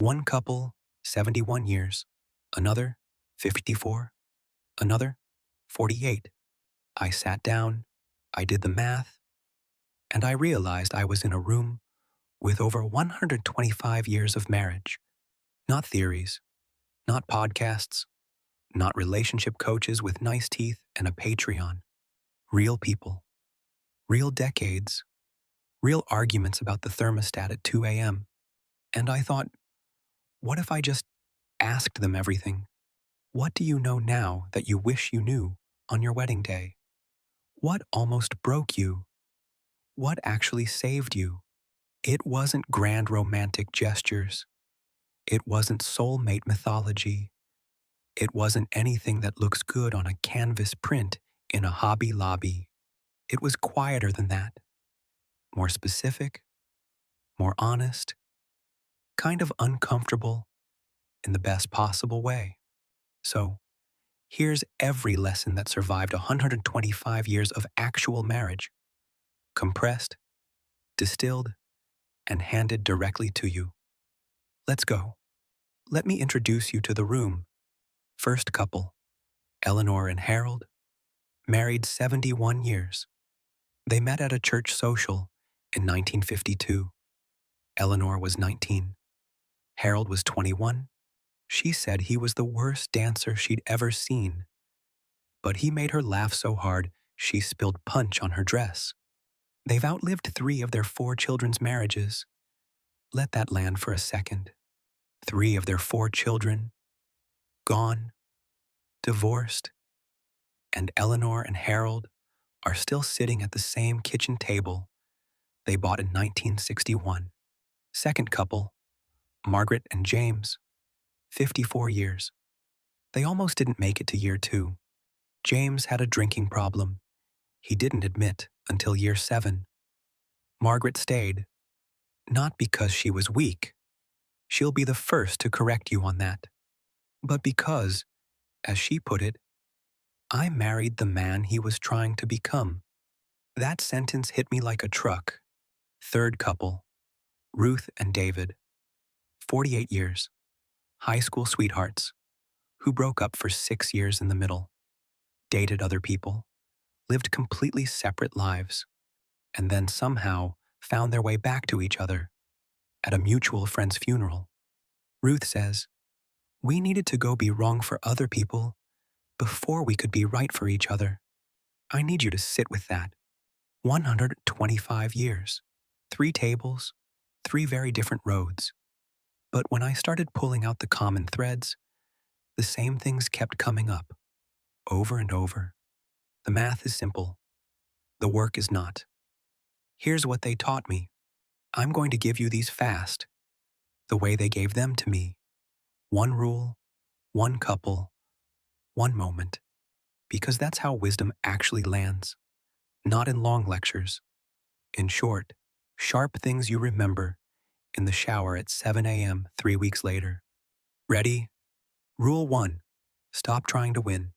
One couple, 71 years. Another, 54. Another, 48. I sat down, I did the math, and I realized I was in a room with over 125 years of marriage. Not theories, not podcasts, not relationship coaches with nice teeth and a Patreon. Real people, real decades, real arguments about the thermostat at 2 a.m. And I thought, what if I just asked them everything? What do you know now that you wish you knew on your wedding day? What almost broke you? What actually saved you? It wasn't grand romantic gestures. It wasn't soulmate mythology. It wasn't anything that looks good on a canvas print in a Hobby Lobby. It was quieter than that. More specific, more honest, kind of uncomfortable in the best possible way. So, here's every lesson that survived 125 years of actual marriage, compressed, distilled, and handed directly to you. Let's go. Let me introduce you to the room. First couple, Eleanor and Harold, married 71 years. They met at a church social in 1952. Eleanor was 19. Harold was 21. She said he was the worst dancer she'd ever seen, but he made her laugh so hard she spilled punch on her dress. They've outlived 3 of their 4 children's marriages. Let that land for a second. 3 of their 4 children, gone, divorced, and Eleanor and Harold are still sitting at the same kitchen table they bought in 1961. Second couple, Margaret and James, 54 years. They almost didn't make it to year 2. James had a drinking problem he didn't admit until year 7. Margaret stayed, not because she was weak. She'll be the first to correct you on that. But because, as she put it, I married the man he was trying to become. That sentence hit me like a truck. Third couple, Ruth and David, 48 years, high school sweethearts, who broke up for 6 years in the middle, dated other people, lived completely separate lives, and then somehow found their way back to each other at a mutual friend's funeral. Ruth says, "We needed to go be wrong for other people before we could be right for each other." I need you to sit with that. 125 years, 3 tables, 3 very different roads. But when I started pulling out the common threads, the same things kept coming up, over and over. The math is simple. The work is not. Here's what they taught me. I'm going to give you these fast, the way they gave them to me. 1 rule, 1 couple, 1 moment. Because that's how wisdom actually lands. Not in long lectures. In short, sharp things you remember in the shower at 7 a.m. 3 weeks later. Ready? Rule 1. Stop trying to win.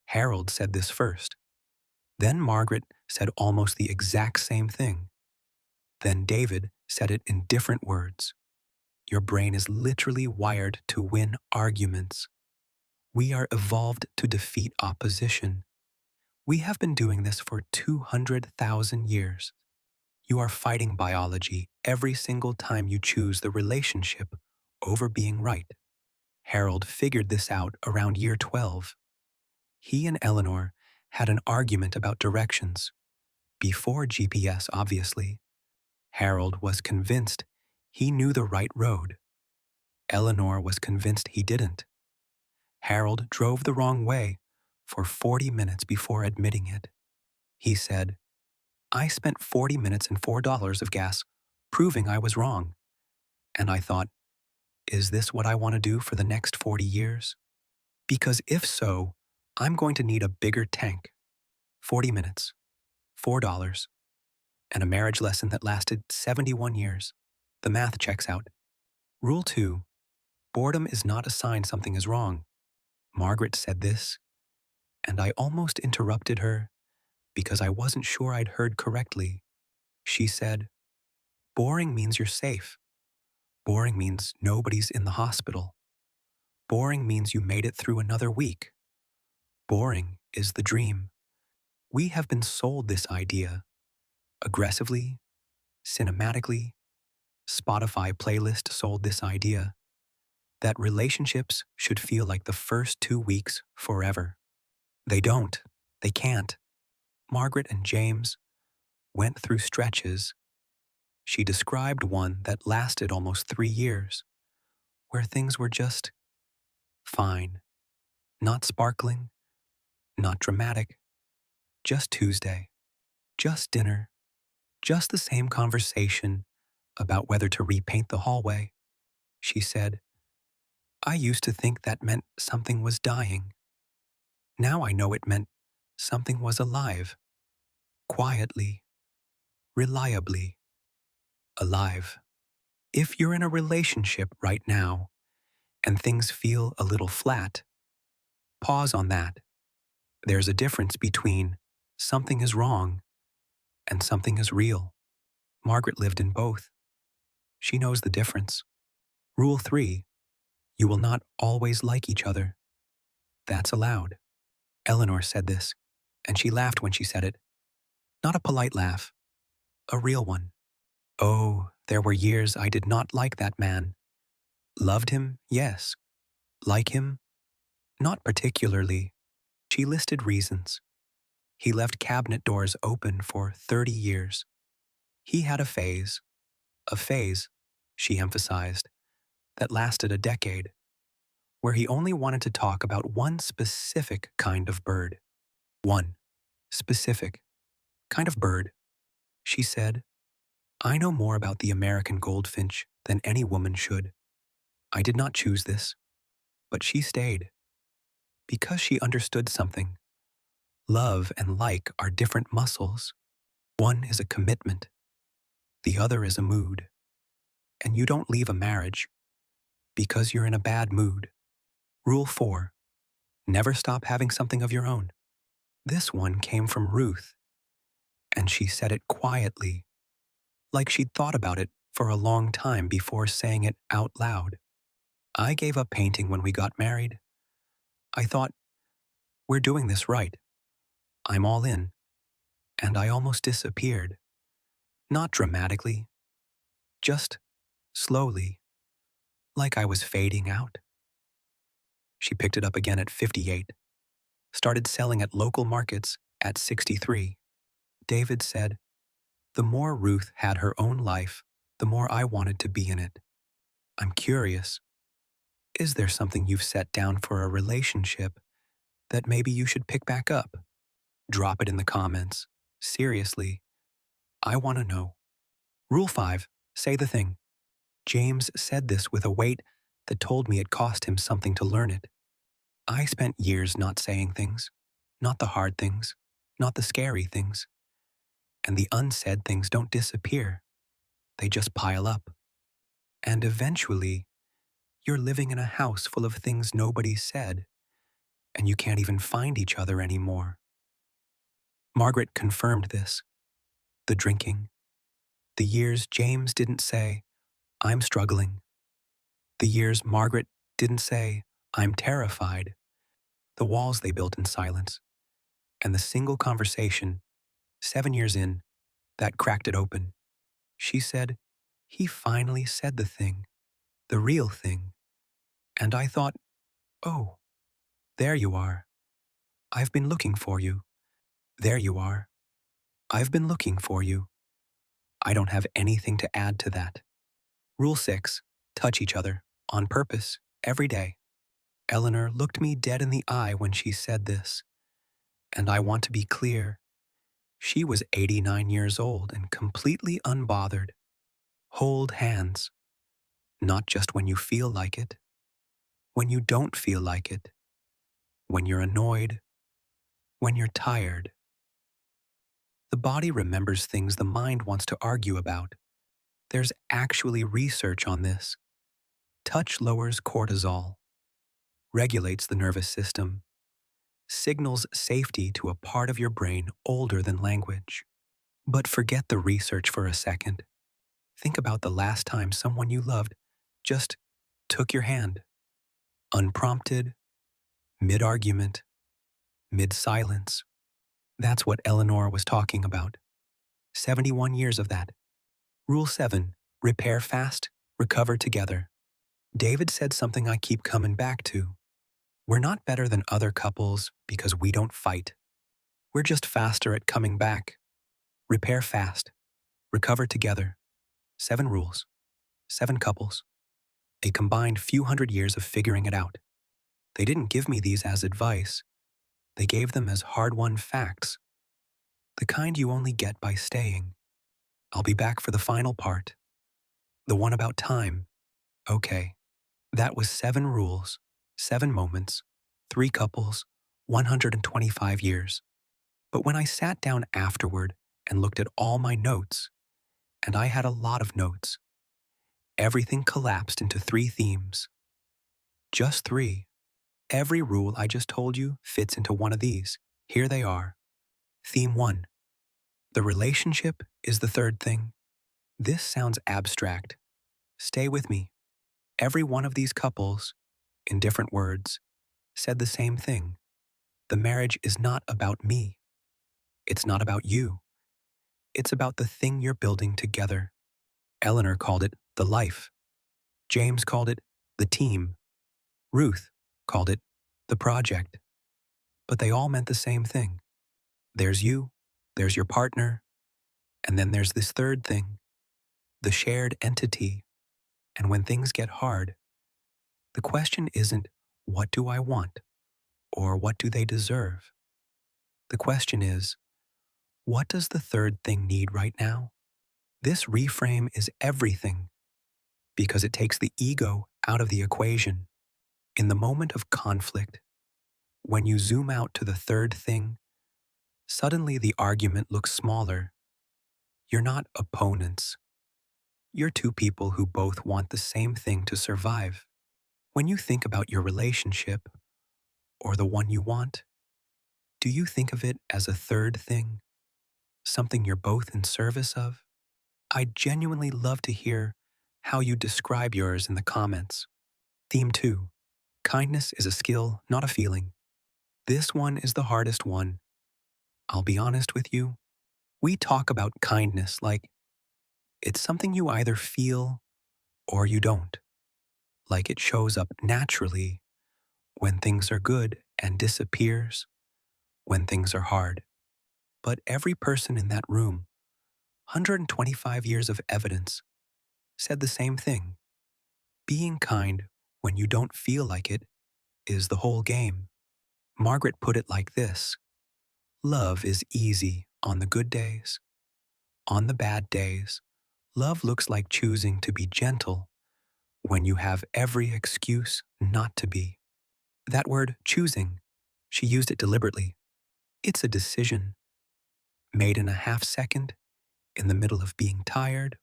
Harold said this first. Then Margaret said almost the exact same thing. Then David said it in different words. Your brain is literally wired to win arguments. We are evolved to defeat opposition. We have been doing this for 200,000 years. You are fighting biology every single time you choose the relationship over being right. Harold figured this out around year 12. He and Eleanor had an argument about directions. Before GPS, obviously. Harold was convinced he knew the right road. Eleanor was convinced he didn't. Harold drove the wrong way for 40 minutes before admitting it. He said, I spent 40 minutes and $4 of gas proving I was wrong. And I thought, is this what I want to do for the next 40 years? Because if so, I'm going to need a bigger tank. 40 minutes, $4, and a marriage lesson that lasted 71 years. The math checks out. Rule 2. Boredom is not a sign something is wrong. Margaret said this, and I almost interrupted her because I wasn't sure I'd heard correctly. She said, boring means you're safe. Boring means nobody's in the hospital. Boring means you made it through another week. Boring is the dream. We have been sold this idea aggressively, cinematically. Spotify playlist sold this idea that relationships should feel like the first 2 weeks forever. They don't. They can't. Margaret and James went through stretches. She described one that lasted almost 3 years, where things were just fine. Not sparkling, not dramatic, just Tuesday, just dinner, just the same conversation about whether to repaint the hallway. She said, I used to think that meant something was dying. Now I know it meant something was alive. Quietly, reliably, alive. If you're in a relationship right now and things feel a little flat, pause on that. There's a difference between something is wrong and something is real. Margaret lived in both. She knows the difference. Rule 3, you will not always like each other. That's allowed. Eleanor said this, and she laughed when she said it. Not a polite laugh, a real one. Oh, there were years I did not like that man. Loved him, yes. Like him, not particularly. She listed reasons. He left cabinet doors open for 30 years. He had a phase, she emphasized, that lasted a decade, where he only wanted to talk about one specific kind of bird. One specific kind of bird. She said, I know more about the American goldfinch than any woman should. I did not choose this, but she stayed. Because she understood something. Love and like are different muscles. One is a commitment. The other is a mood. And you don't leave a marriage because you're in a bad mood. Rule 4. Never stop having something of your own. This one came from Ruth, and she said it quietly, like she'd thought about it for a long time before saying it out loud. I gave up painting when we got married. I thought, we're doing this right. I'm all in. And I almost disappeared. Not dramatically, just slowly, like I was fading out. She picked it up again at 58, started selling at local markets at 63. David said, the more Ruth had her own life, the more I wanted to be in it. I'm curious, is there something you've set down for a relationship that maybe you should pick back up? Drop it in the comments. Seriously, I want to know. Rule 5, say the thing. James said this with a weight that told me it cost him something to learn it. I spent years not saying things, not the hard things, not the scary things. And the unsaid things don't disappear. They just pile up. And eventually, you're living in a house full of things nobody said, and you can't even find each other anymore. Margaret confirmed this. The drinking. The years James didn't say, I'm struggling. The years Margaret didn't say, I'm terrified. The walls they built in silence. And the single conversation, 7 years in, that cracked it open. She said, he finally said the thing, the real thing. And I thought, oh, there you are. I've been looking for you. There you are. I've been looking for you. I don't have anything to add to that. Rule 6, touch each other, on purpose, every day. Eleanor looked me dead in the eye when she said this. And I want to be clear. She was 89 years old and completely unbothered. Hold hands. Not just when you feel like it. When you don't feel like it. When you're annoyed. When you're tired. The body remembers things the mind wants to argue about. There's actually research on this. Touch lowers cortisol, regulates the nervous system, signals safety to a part of your brain older than language. But forget the research for a second. Think about the last time someone you loved Just took your hand, unprompted, mid-argument, mid-silence. That's what Eleanor was talking about. 71 years of that. Rule 7, repair fast, recover together. David said something I keep coming back to. We're not better than other couples because we don't fight. We're just faster at coming back. Repair fast, recover together. 7 rules, 7 couples, a combined few hundred years of figuring it out. They didn't give me these as advice. They gave them as hard-won facts, the kind you only get by staying. I'll be back for the final part, the one about time. Okay, that was 7 rules, 7 moments, 3 couples, 125 years. But when I sat down afterward and looked at all my notes, and I had a lot of notes, everything collapsed into 3 themes. Just 3. Every rule I just told you fits into one of these. Here they are. Theme 1. The relationship is the third thing. This sounds abstract. Stay with me. Every one of these couples, in different words, said the same thing. The marriage is not about me. It's not about you. It's about the thing you're building together. Eleanor called it the life. James called it the team. Ruth called it the project. But they all meant the same thing. There's you, there's your partner, and then there's this third thing, the shared entity. And when things get hard, the question isn't, what do I want? Or what do they deserve? The question is, what does the third thing need right now? This reframe is everything because it takes the ego out of the equation. In the moment of conflict, when you zoom out to the third thing, suddenly the argument looks smaller. You're not opponents. You're 2 people who both want the same thing to survive. When you think about your relationship, or the one you want, do you think of it as a third thing? Something you're both in service of? I'd genuinely love to hear how you describe yours in the comments. Theme 2. Kindness is a skill, not a feeling. This one is the hardest one. I'll be honest with you. We talk about kindness like it's something you either feel or you don't. Like it shows up naturally when things are good and disappears when things are hard. But every person in that room, 125 years of evidence, said the same thing. Being kind when you don't feel like it is the whole game. Margaret put it like this: love is easy on the good days. On the bad days, love looks like choosing to be gentle when you have every excuse not to be. That word, choosing, she used it deliberately. It's a decision, made in a half second, in the middle of being tired,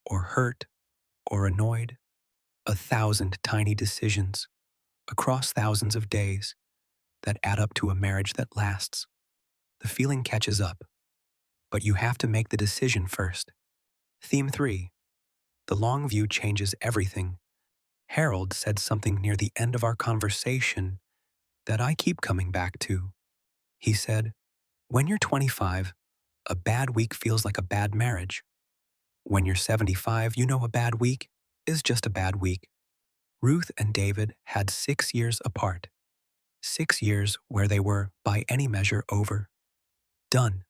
or hurt, or annoyed. 1,000 tiny decisions, across thousands of days, that add up to a marriage that lasts. The feeling catches up, but you have to make the decision first. Theme 3. The long view changes everything. Harold said something near the end of our conversation that I keep coming back to. He said, when you're 25, a bad week feels like a bad marriage. When you're 75, you know a bad week is just a bad week. Ruth and David had 6 years apart. 6 years where they were, by any measure, over. Done.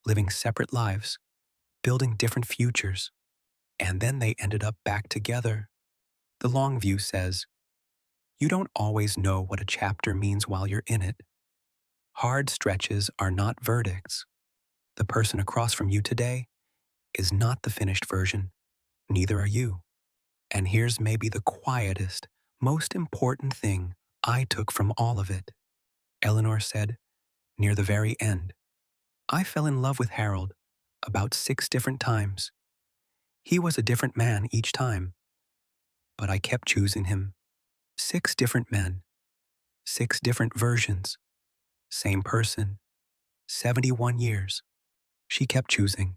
Living separate lives. Building different futures. And then they ended up back together. The long view says, you don't always know what a chapter means while you're in it. Hard stretches are not verdicts. The person across from you today is not the finished version. Neither are you. And here's maybe the quietest, most important thing I took from all of it. Eleanor said, near the very end, I fell in love with Harold about 6 different times. He was a different man each time, but I kept choosing him. 6 different men, 6 different versions, same person, 71 years. She kept choosing.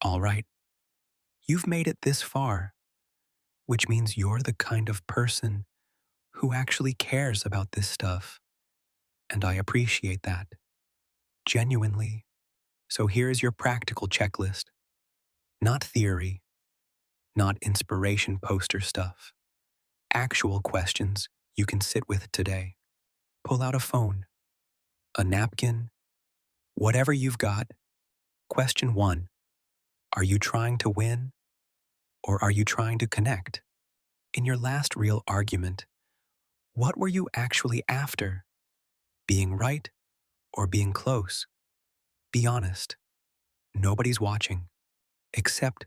All right, you've made it this far. which means you're the kind of person who actually cares about this stuff. And I appreciate that, genuinely. So here's your practical checklist. Not theory, not inspiration poster stuff. Actual questions you can sit with today. Pull out a phone, a napkin, whatever you've got. Question 1. Are you trying to win or are you trying to connect? In your last real argument, what were you actually after? Being right or being close? Be honest. Nobody's watching, except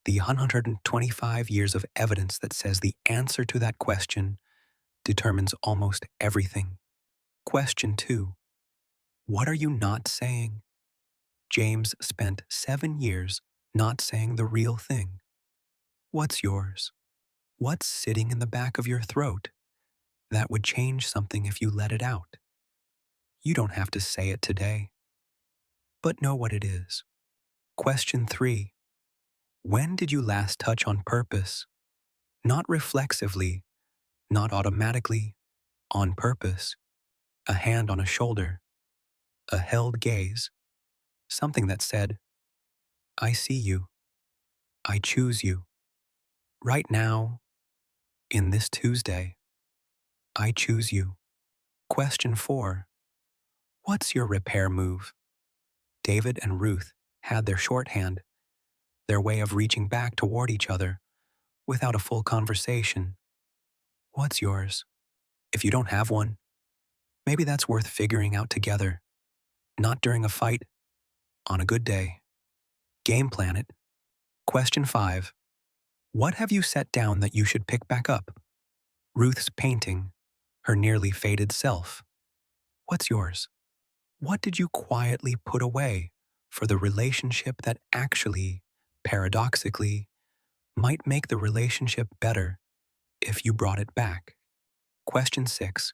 the 125 years of evidence that says the answer to that question determines almost everything. Question 2. What are you not saying? James spent 7 years not saying the real thing. What's yours? What's sitting in the back of your throat that would change something if you let it out? You don't have to say it today, but know what it is. Question 3. When did you last touch on purpose? Not reflexively, not automatically, on purpose. A hand on a shoulder, a held gaze, something that said, I see you, I choose you. Right now, in this Tuesday, I choose you. Question 4. What's your repair move? David and Ruth had their shorthand, their way of reaching back toward each other without a full conversation. What's yours? If you don't have one, maybe that's worth figuring out together. Not during a fight, on a good day. Game plan it. Question 5. What have you set down that you should pick back up? Ruth's painting, her nearly faded self. What's yours? What did you quietly put away for the relationship that actually, paradoxically, might make the relationship better if you brought it back? Question 6.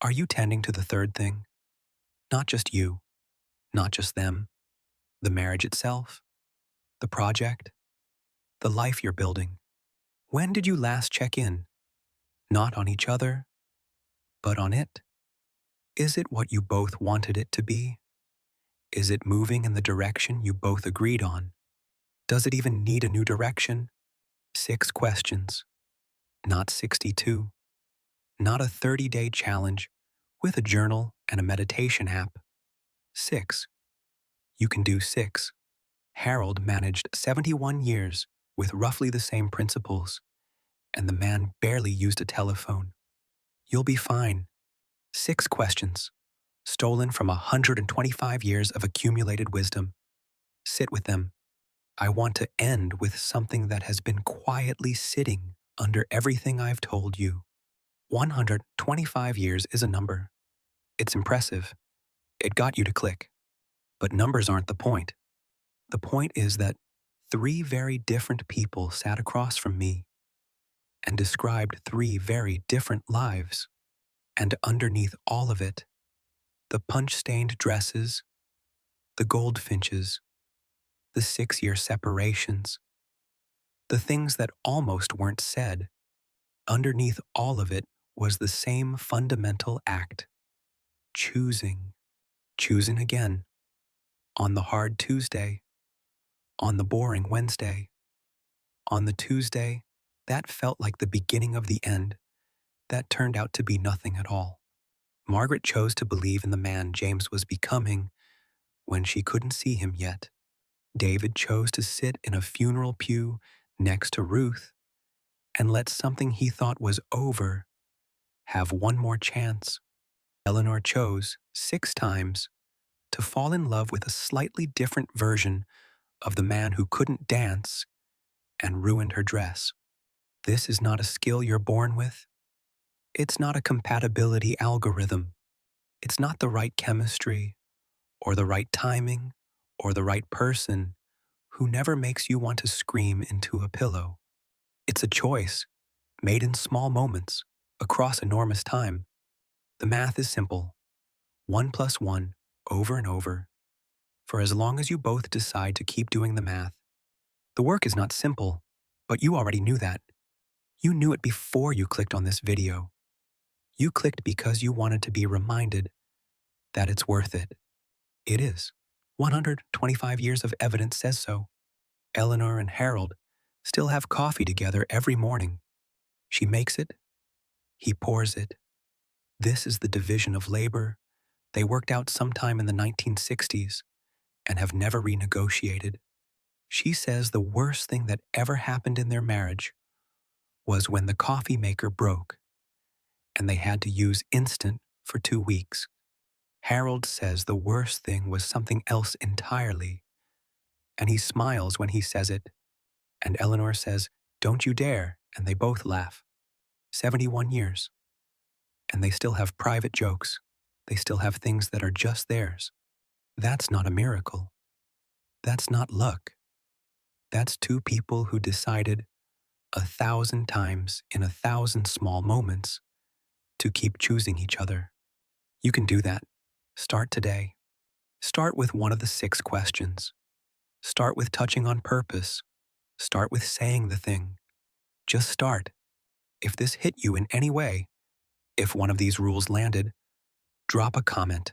Are you tending to the third thing? Not just you, not just them, the marriage itself, the project, the life you're building. When did you last check in? Not on each other, but on it? Is it what you both wanted it to be? Is it moving in the direction you both agreed on? Does it even need a new direction? 6 questions, not 62. Not a 30-day challenge with a journal and a meditation app. 6. You can do 6. Harold managed 71 years with roughly the same principles, and the man barely used a telephone. You'll be fine. 6 questions, stolen from 125 years of accumulated wisdom. Sit with them. I want to end with something that has been quietly sitting under everything I've told you. 125 years is a number. It's impressive. It got you to click. But numbers aren't the point. The point is that 3 very different people sat across from me and described 3 very different lives. And underneath all of it, the punch-stained dresses, the goldfinches, the 6-year separations, the things that almost weren't said, underneath all of it was the same fundamental act. Choosing. Choosing again. On the hard Tuesday. On the boring Wednesday. On the Tuesday, that felt like the beginning of the end. That turned out to be nothing at all. Margaret chose to believe in the man James was becoming when she couldn't see him yet. David chose to sit in a funeral pew next to Ruth and let something he thought was over have one more chance. Eleanor chose 6 times to fall in love with a slightly different version of the man who couldn't dance and ruined her dress. This is not a skill you're born with. It's not a compatibility algorithm. It's not the right chemistry or the right timing or the right person who never makes you want to scream into a pillow. It's a choice made in small moments across enormous time. The math is simple. 1 plus 1 over and over. For as long as you both decide to keep doing the math. The work is not simple, but you already knew that. You knew it before you clicked on this video. You clicked because you wanted to be reminded that it's worth it. It is. 125 years of evidence says so. Eleanor and Harold still have coffee together every morning. She makes it, he pours it. This is the division of labor they worked out sometime in the 1960s and have never renegotiated. She says the worst thing that ever happened in their marriage was when the coffee maker broke and they had to use instant for 2 weeks. Harold says the worst thing was something else entirely, and he smiles when he says it, and Eleanor says, "Don't you dare," and they both laugh. 71 years. And they still have private jokes. They still have things that are just theirs. That's not a miracle. That's not luck. That's two people who decided 1,000 times in 1,000 small moments to keep choosing each other. You can do that. Start today. Start with one of the 6 questions. Start with touching on purpose. Start with saying the thing. Just start. If this hit you in any way, if one of these rules landed, drop a comment.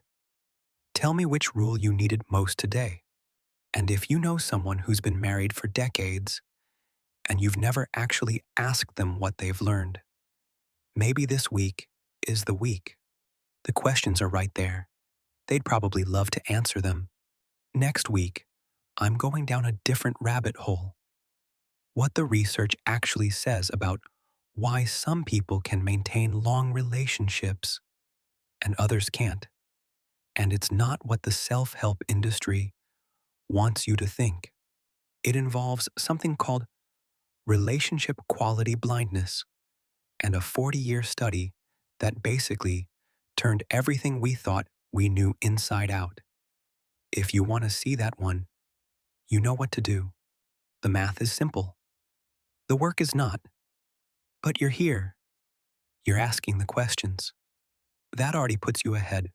Tell me which rule you needed most today. And if you know someone who's been married for decades and you've never actually asked them what they've learned, maybe this week is the week. The questions are right there. They'd probably love to answer them. Next week, I'm going down a different rabbit hole. What the research actually says about why some people can maintain long relationships and others can't. And it's not what the self-help industry wants you to think. It involves something called relationship quality blindness and a 40-year study that basically turned everything we thought we knew inside out. If you want to see that one, you know what to do. The math is simple. The work is not. But you're here. You're asking the questions. That already puts you ahead.